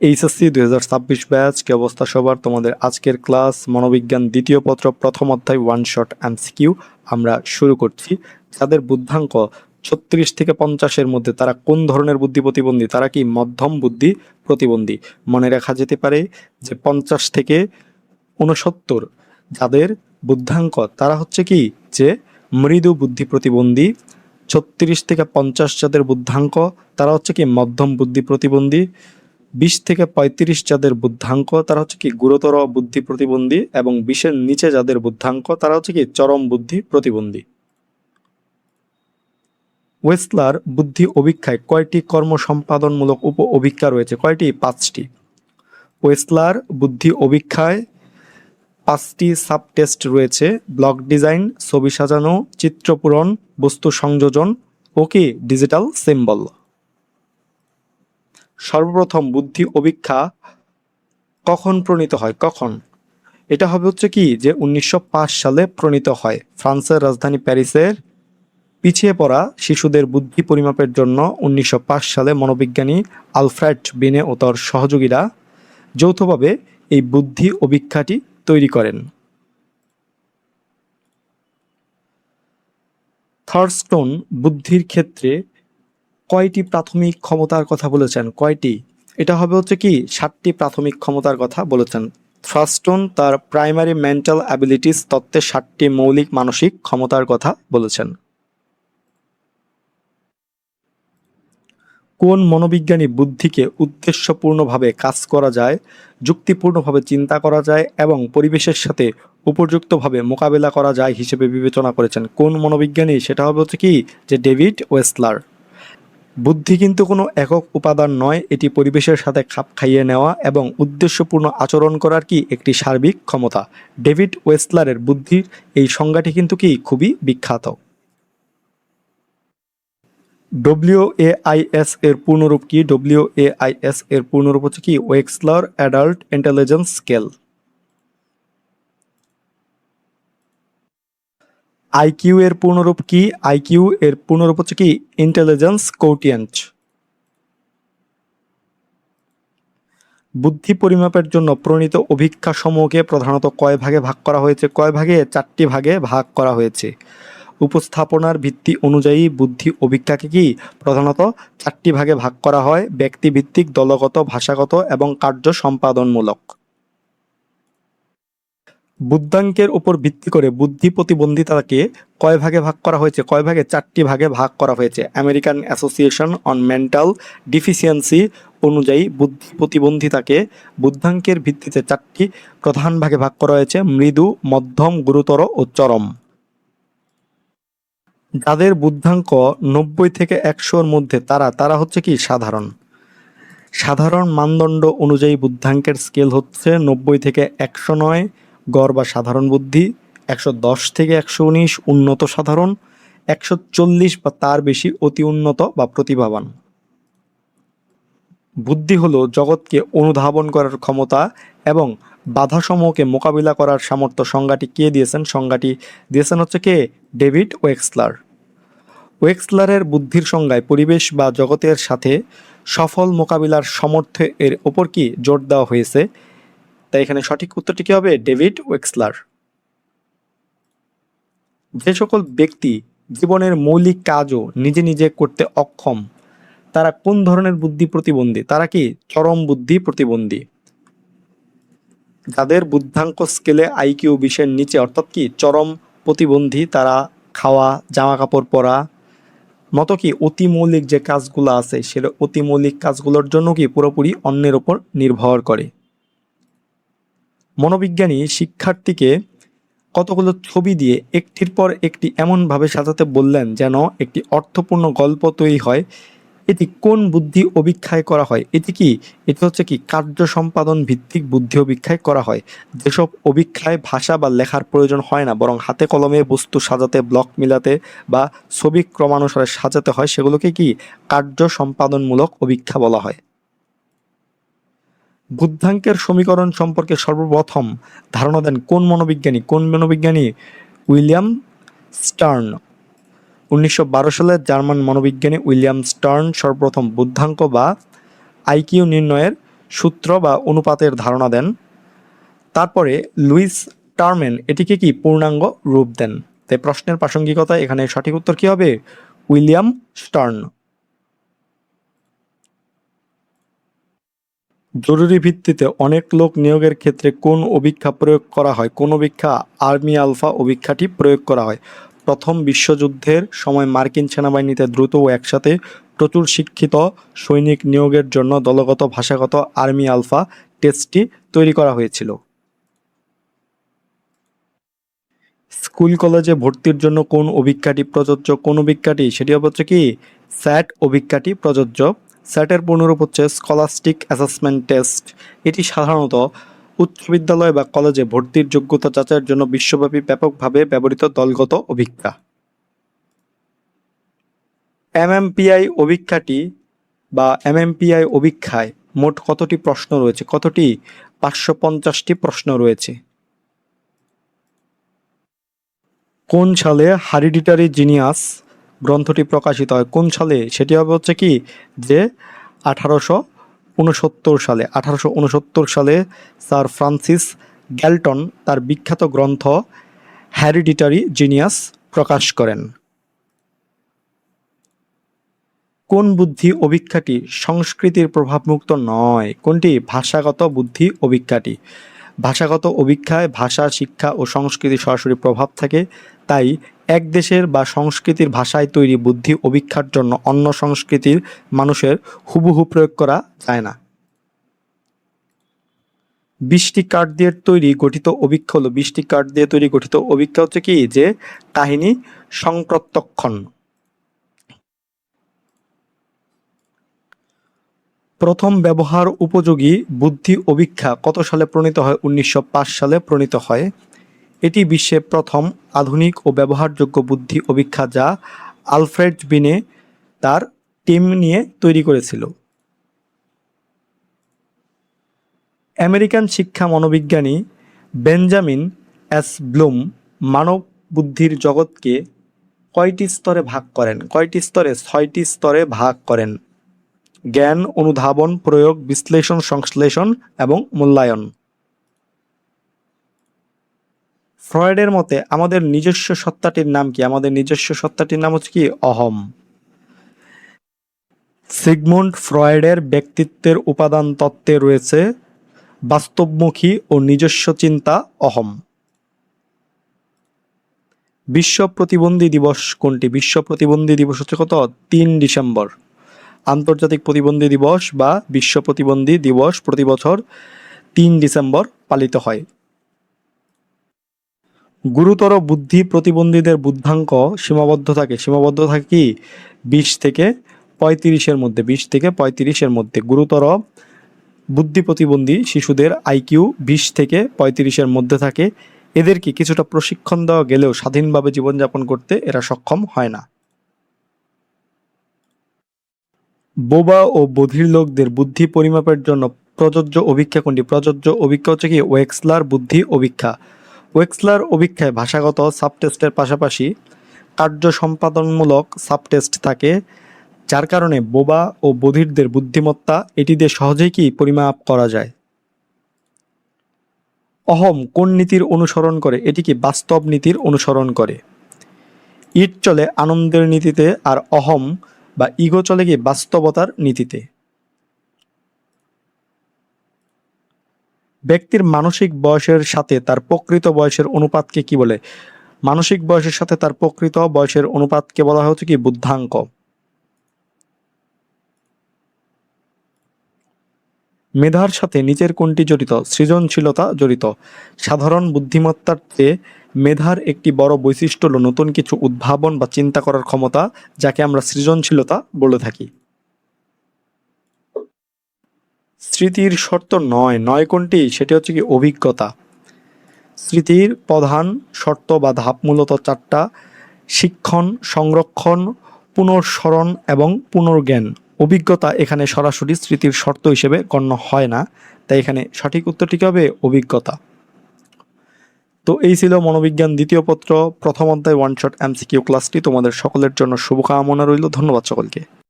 HSC 2026 batch, কি অবস্থা সবার? তোমাদের আজকের ক্লাস মনোবিজ্ঞান দ্বিতীয় পত্র প্রথম অধ্যায় ওয়ান শট এমসিকিউ আমরা শুরু করছি। যাদের বুদ্ধাঙ্ক 36 থেকে 50-এর মধ্যে তারা কোন ধরনের বুদ্ধি প্রতিবন্ধী? তারা কি মধ্যম বুদ্ধি প্রতিবন্ধী? মনে রাখা যেতে পারে যে 50 থেকে 69 যাদের বুদ্ধাঙ্ক তারা হচ্ছে কি যে মৃদু বুদ্ধি প্রতিবন্ধী। 36 থেকে 50 যাদের বুদ্ধাঙ্ক তারা হচ্ছে কি মধ্যম বুদ্ধি প্রতিবন্ধী। 20 থেকে 35 যাদের বুদ্ধাঙ্ক তারা হচ্ছে কি গুরুতর বুদ্ধি প্রতিবন্ধী, এবং 20-এর নিচে যাদের বুদ্ধাঙ্ক তারা হচ্ছে কি চরম বুদ্ধি প্রতিবন্ধী। ওয়েসলার বুদ্ধি অভিক্ষায় কয়টি কর্ম সম্পাদনমূলক উপ অভিক্ষা রয়েছে? কয়টি? 5টি। ওয়েসলার বুদ্ধি অভিক্ষায় 5টি সাব টেস্ট রয়েছে: ব্লক ডিজাইন, ছবি সাজানো, চিত্রপূরণ, বস্তু সংযোজন ও কি ডিজিটাল সিম্বল। সর্বপ্রথম বুদ্ধি অভিক্ষা কখন প্রণীত হয়? কখন? এটা হবে হচ্ছে কি যে 1905 সালে প্রণীত হয়। ফ্রান্সের রাজধানী প্যারিসের পিছিয়ে পড়া শিশুদের বুদ্ধি পরিমাপের জন্য 1905 সালে মনোবিজ্ঞানী আলফ্রেড বিনে ও তার সহযোগীরা যৌথভাবে এই বুদ্ধি অভিক্ষাটি তৈরি করেন। থার্স্টন বুদ্ধির ক্ষেত্রে কয়টি প্রাথমিক ক্ষমতার কথা বলেছেন? কয়টি? এটা হবে হচ্ছে কি 7টি প্রাথমিক ক্ষমতার কথা বলেছেন। থার্স্টন তার প্রাইমারি মেন্টাল অ্যাবিলিটিস তত্ত্বে 7টি মৌলিক মানসিক ক্ষমতার কথা বলেছেন। কোন মনোবিজ্ঞানী বুদ্ধিকে উদ্দেশ্যপূর্ণভাবে কাজ করা যায়, যুক্তিপূর্ণভাবে চিন্তা করা যায় এবং পরিবেশের সাথে উপযুক্তভাবে মোকাবেলা করা যায় হিসেবে বিবেচনা করেছেন? কোন মনোবিজ্ঞানী? সেটা হবে হচ্ছে কি যে ডেভিড ওয়েসলার। বুদ্ধি কিন্তু কোনো একক উপাদান নয়, এটি পরিবেশের সাথে খাপ খাইয়ে নেওয়া এবং উদ্দেশ্যপূর্ণ আচরণ করার কি একটি সার্বিক ক্ষমতা। ডেভিড ওয়েসলারের বুদ্ধির এই সংজ্ঞাটি কিন্তু কি খুবই বিখ্যাত। WAIS এর পূর্ণরূপ কি? WAIS এর পূর্ণরূপ হচ্ছে কি Wechsler adult intelligence scale. IQ এর পূর্ণরূপ কি? আইকিউ এর পূর্ণরূপ হচ্ছে কি ইন্টেলিজেন্স কোটিয়েন্ট। বুদ্ধি পরিমাপের জন্য প্রণীত অভিক্ষা সমূহকে প্রধানত কয় ভাগে ভাগ করা হয়েছে? কয় ভাগে? 4টি ভাগে ভাগ করা হয়েছে। উপস্থাপনার ভিত্তি অনুযায়ী বুদ্ধি অভিক্ষাকে কি প্রধানত 4টি ভাগে ভাগ করা হয়: ব্যক্তিভিত্তিক, দলগত, ভাষাগত এবং কার্য সম্পাদনমূলক। বুদ্ধাঙ্কের উপর ভিত্তি করে বুদ্ধি প্রতিবন্ধিতাকে কয় ভাগে ভাগ করা হয়েছে? কয় ভাগে? 4টি ভাগে ভাগ করা হয়েছে। American association on mental deficiency অনুযায়ী বুদ্ধি প্রতিবন্ধিতাকে বুদ্ধাঙ্কের ভিত্তিতে 4টি প্রধান ভাগে ভাগ করা হয়েছে: মৃদু, মধ্যম, গুরুতর ও চরম। যাদের বুদ্ধাঙ্ক 90 থেকে 100-এর মধ্যে তারা হচ্ছে কি সাধারণ। সাধারণ মানদণ্ড অনুযায়ী বুদ্ধাঙ্কের স্কেল হচ্ছে 90 থেকে 109 গড় বা সাধারণ বুদ্ধি, 110 থেকে 119 উন্নত সাধারণ, 140 বা তার বেশি অতি উন্নত বা প্রতিভাবান। বুদ্ধি হলো জগৎকে অনুধাবন করার ক্ষমতা এবং বাধাসমূহকে মোকাবিলা করার সামর্থ্য। সংজ্ঞাটি কে দিয়েছেন? সংজ্ঞাটি দিয়েছেন হচ্ছে কে? ডেভিড ওয়েক্সলার। ওয়েক্সলারের বুদ্ধির সংজ্ঞায় পরিবেশ বা জগতের সাথে সফল মোকাবিলার সামর্থ্য এর ওপর কি জোর দেওয়া হয়েছে? তাই এখানে সঠিক উত্তরটি কি হবে? ডেভিড ওয়েক্সলার। যে সকল ব্যক্তি জীবনের মৌলিক কাজও নিজে নিজে করতে অক্ষম তারা কোন ধরনের বুদ্ধি প্রতিবন্ধী? তারা কি চরম বুদ্ধি প্রতিবন্ধী। যাদের বুদ্ধাঙ্ক স্কেলে আইকিউ 20-এর নিচে অর্থাৎ কি চরম প্রতিবন্ধী, তারা খাওয়া, জামা কাপড় পরা মতো কি অতি মৌলিক যে কাজগুলো আছে সেটা অতি মৌলিক কাজগুলোর জন্য কি পুরোপুরি অন্যের ওপর নির্ভর করে। মনোবিজ্ঞানী শিক্ষার্থীকে কতগুলো ছবি দিয়ে একটির পর একটি এমনভাবে সাজাতে বললেন যেন একটি অর্থপূর্ণ গল্প তৈরি হয়। এটি কোন বুদ্ধি অভিক্ষায় করা হয়? এটি হচ্ছে কি কার্য সম্পাদন ভিত্তিক বুদ্ধি অভিক্ষায় করা হয়। যেসব অভিক্ষায় ভাষা বা লেখার প্রয়োজন হয় না, বরং হাতে কলমে বস্তু সাজাতে, ব্লক মিলাতে বা ছবি ক্রমানুসারে সাজাতে হয়, সেগুলোকে কি কার্য সম্পাদনমূলক অভিক্ষা বলা হয়। বুদ্ধাঙ্কের সমীকরণ সম্পর্কে সর্বপ্রথম ধারণা দেন কোন মনোবিজ্ঞানী? কোন মনোবিজ্ঞানী? William stern. 1912 সালে জার্মান মনোবিজ্ঞানী উইলিয়াম স্টার্ন সর্বপ্রথম বুদ্ধাঙ্ক বা আইকিউ নির্ণয়ের সূত্র বা অনুপাতের ধারণা দেন। তারপরে লুইস টার্মেন এটিকে কি পূর্ণাঙ্গ রূপ দেন। তাই প্রশ্নের প্রাসঙ্গিকতা এখানে সঠিক উত্তর কি হবে? William stern. জরুরি ভিত্তিতে অনেক লোক নিয়োগের ক্ষেত্রে কোন অভিক্ষা প্রয়োগ করা হয়? কোন অভিক্ষা? আর্মি আলফা অভিক্ষাটি প্রয়োগ করা হয়। প্রথম বিশ্বযুদ্ধের সময় মার্কিন সেনাবাহিনীতে দ্রুত ও একসাথে প্রচুর শিক্ষিত সৈনিক নিয়োগের জন্য দলগত ভাষাগত আর্মি আলফা টেস্টটি তৈরি করা হয়েছিল। স্কুল কলেজে ভর্তির জন্য কোন অভিক্ষাটি প্রযোজ্য? কোন অভিক্ষাটি? সেটি হচ্ছে কি স্যাট অভিক্ষাটি প্রযোজ্য। স্যাটের পূর্ণরূপ হচ্ছে স্কলাস্টিক অ্যাসেসমেন্ট টেস্ট। এটি সাধারণত উচ্চ বিদ্যালয় বা কলেজে ভর্তির যোগ্যতা যাচাইয়ের জন্য বিশ্বব্যাপী ব্যাপকভাবে ব্যবহৃত দলগত অভিক্ষা। এমএমপিআই অভিক্ষাটি বা এমএমপিআই অভিক্ষায় মোট কতটি প্রশ্ন রয়েছে? কতটি? 550টি প্রশ্ন রয়েছে। কোন সালে হারিডিটারি জিনিয়াস গ্রন্থটি প্রকাশিত হয়? কোন সালে? সেটি হবে হচ্ছে কি যে 1869 সালে। 1869 সালে স্যার ফ্রান্সিস গ্যালটন তার বিখ্যাত গ্রন্থ হেরিডিটারি জিনিয়াস প্রকাশ করেন। কোন বুদ্ধি অভিক্ষাটি সংস্কৃতির প্রভাবমুক্ত নয়? কোনটি? ভাষাগত বুদ্ধি অভিক্ষাটি। ভাষাগত অভিক্ষায় ভাষা, শিক্ষা ও সংস্কৃতি সরাসরি প্রভাব থাকে, তাই এক দেশের বা সংস্কৃতির ভাষায় তৈরি বুদ্ধি অভিক্ষার জন্য অন্য সংস্কৃতির মানুষের হুবহু প্রয়োগ করা যায় না। 20টি কার্ড দিয়ে তৈরি গঠিত অভিক্ষা হলো 20টি কার্ড দিয়ে তৈরি গঠিত অভিক্ষা হচ্ছে কি যে কাহিনী সংক্রত্যক্ষণ। প্রথম ব্যবহার উপযোগী বুদ্ধি অভিক্ষা কত সালে প্রণীত হয়? 1905 সালে প্রণীত হয়। এটি বিশ্বের প্রথম আধুনিক ও ব্যবহারযোগ্য বুদ্ধি অভিক্ষা যা আলফ্রেড বিনে তার টিম নিয়ে তৈরি করেছিল। আমেরিকান শিক্ষা মনোবিজ্ঞানী বেঞ্জামিন এস ব্লুম মানব বুদ্ধির জগৎকে কয়টি স্তরে ভাগ করেন? কয়টি স্তরে? 6টি স্তরে ভাগ করেন। জ্ঞান, অনুধাবন, প্রয়োগ, বিশ্লেষণ, সংশ্লেষণ এবং মূল্যায়ন। ফ্রয়েডের মতে আমাদের নিজস্ব সত্তাটির নাম কি? আমাদের নিজস্ব সত্তাটির নাম হচ্ছে কি অহম। সিগমুন্ড ফ্রয়েডের ব্যক্তিত্বের উপাদান তত্ত্বে রয়েছে বাস্তবমুখী ও নিজস্ব চিন্তা অহম। বিশ্ব প্রতিবন্ধী দিবস কোনটি? বিশ্ব প্রতিবন্ধী দিবস হচ্ছে কত? 3 ডিসেম্বর। আন্তর্জাতিক প্রতিবন্ধী দিবস বা বিশ্ব প্রতিবন্ধী দিবস প্রতি বছর 3 ডিসেম্বর পালিত হয়। গুরুতর বুদ্ধি প্রতিবন্ধীদের বুদ্ধাঙ্ক সীমাবদ্ধ থাকে কি 20 থেকে 35-এর মধ্যে। 20 থেকে 35-এর মধ্যে গুরুতর বুদ্ধি প্রতিবন্ধী শিশুদের আইকিউ 20 থেকে 35-এর মধ্যে থাকে। এদেরকে কিছুটা প্রশিক্ষণ দেওয়া গেলেও স্বাধীনভাবে জীবনযাপন করতে এরা সক্ষম হয় না। বোবা ও বধির লোকদের বুদ্ধি পরিমাপের জন্য প্রযোজ্য অভিক্ষা কোনটি? প্রযোজ্য অভিক্ষা হচ্ছে কি ওয়েক্সলার বুদ্ধি অভিক্ষা। ওয়েক্সলার অভিক্ষায় ভাষাগত সাবটেস্টের পাশাপাশি কার্য সম্পাদনমূলক সাবটেস্ট থাকে, যার কারণে বোবা ও বধিরদের বুদ্ধিমত্তা এটি দিয়ে সহজেই কি পরিমাপ করা যায়। অহম কোন নীতির অনুসরণ করে? এটি কি বাস্তব নীতির অনুসরণ করে। ইট চলে আনন্দের নীতিতে আর অহম বা ইগো চলে কি বাস্তবতার নীতিতে। ব্যক্তির মানসিক বয়সের সাথে তার প্রকৃত বয়সের অনুপাতকে কি বলে? মানসিক বয়সের সাথে তার প্রকৃত বয়সের অনুপাতকে বলা হচ্ছে কি বুদ্ধাঙ্ক। মেধার সাথে নিচের কোনটি জড়িত? সৃজনশীলতা জড়িত। সাধারণ বুদ্ধিমত্তার চেয়ে মেধার একটি বড় বৈশিষ্ট্য হলো নতুন কিছু উদ্ভাবন বা চিন্তা করার ক্ষমতা, যাকে আমরা সৃজনশীলতা বলে থাকি। স্মৃতির শর্ত নয় কোনটি? সেটি হচ্ছে কি অভিজ্ঞতা। স্মৃতির প্রধান শর্ত বা ধাপ মূলত 4টা: শিক্ষণ, সংরক্ষণ, পুনঃস্মরণ এবং পুনর্জ্ঞান। অভিজ্ঞতা এখানে সরাসরি স্মৃতির শর্ত হিসেবে গণ্য হয় না, তাই এখানে সঠিক উত্তরটি হবে অভিজ্ঞতা। তো এই ছিল মনোবিজ্ঞান দ্বিতীয় পত্র প্রথম অধ্যায় ওয়ান শট এমসিকিউ ক্লাসটি। তোমাদের সকলের জন্য শুভকামনা রইল। ধন্যবাদ সকলকে।